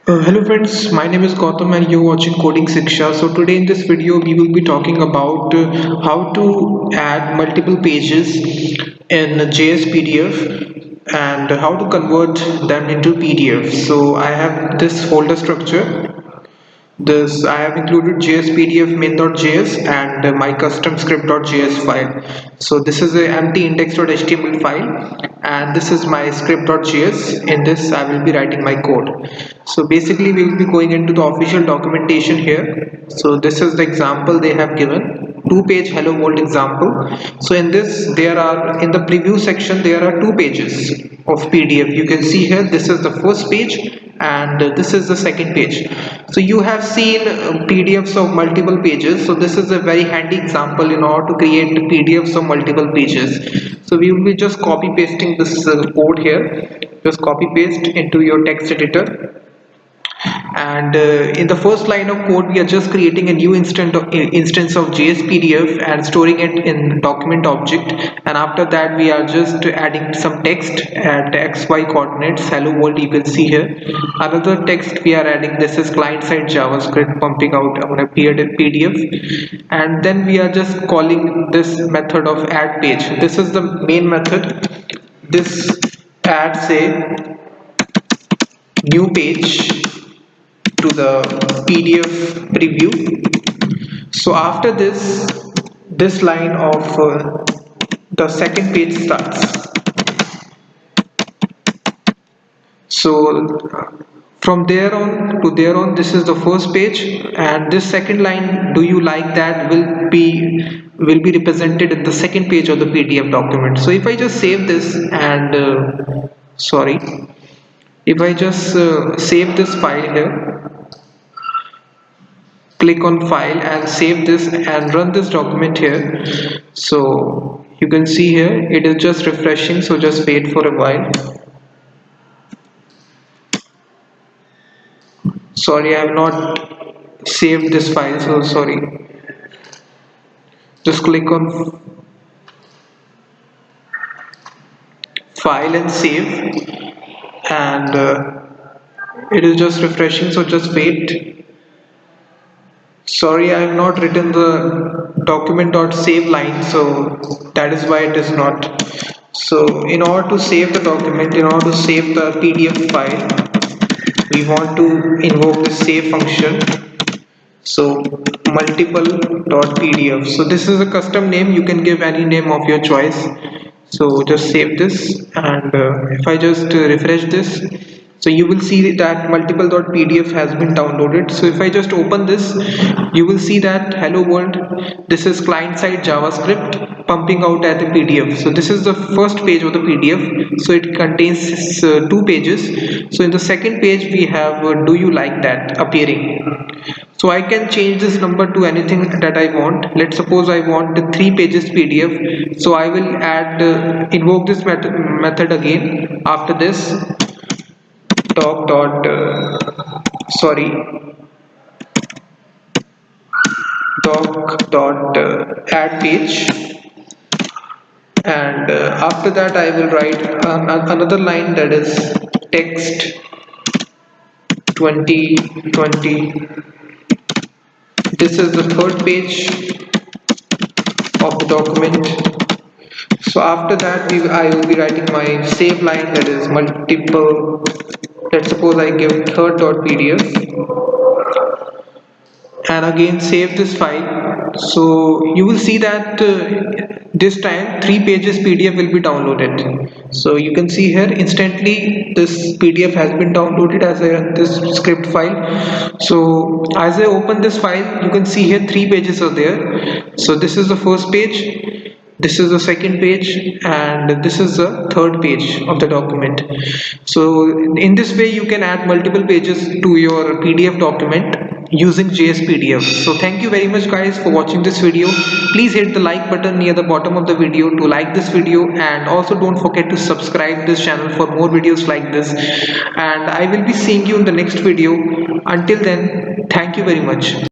Hello friends, my name is Gautam and you're watching Coding Shiksha. So today in this video we will be talking about how to add multiple pages in jspdf and how to convert them into PDF. So I have this folder structure. This I have included jspdf main.js and my custom script.js file. So this is a empty index.html file and this is my script.js. In this I will be writing my code. So basically we will be going into the official documentation here. So this is the example they have given, two-page hello world example. So in this there are, in the preview section there are two pages of PDF. You can see here this is the first page and this is the second page. So you have seen PDFs of multiple pages, so this is a very handy example in order to create PDFs of multiple pages. So we will be just copy pasting this code here, just copy paste into your text editor. And in the first line of code we are just creating a new instance of jspdf and storing it in document object, and after that we are just adding some text at xy coordinates hello world. You can see here another text we are adding. This is client side javascript pumping out on a PDF, and then we are just calling this method of add page. This is the main method. This adds a new page to the PDF preview. So after this line of the second page starts. So from there on to there on, this is the first page, and this second line, do you like that, will be represented in the second page of the PDF document. So if I just save this and if I just save this file here, click on file and save this and run this document here. So you can see here it is just refreshing, so just wait for a while. Sorry, I have not saved this file, so sorry. Just click on file and save, and it is just refreshing, so just wait. Sorry, I have not written the document.save line, so that is why it is not. So in order to save the document, in order to save the PDF file, we want to invoke the save function. So multiple.pdf. So this is a custom name, you can give any name of your choice. So just save this, and if I just refresh this, so you will see that multiple.pdf has been downloaded. So if I just open this, you will see that hello world, this is client side javascript pumping out at the PDF. So this is the first page of the PDF, so it contains two pages. So in the second page we have do you like that appearing. So I can change this number to anything that I want. Let's suppose I want the 3 pages PDF. So I will add invoke this method again. After this, doc dot add page, and after that I will write another line, that is text 2020. This is the third page of the document. So after that I will be writing my save line, that is multiple. Let's suppose I give third.pdf and again save this file. So you will see that this time 3 pages PDF will be downloaded. So you can see here instantly this PDF has been downloaded as this script file. So as I open this file, you can see here 3 pages are there. So this is the first page, this is the second page, and this is the third page of the document. So in this way you can add multiple pages to your PDF document using jspdf. So thank you very much guys for watching this video. Please hit the like button near the bottom of the video to like this video, and also don't forget to subscribe this channel for more videos like this, and I will be seeing you in the next video. Until then, thank you very much.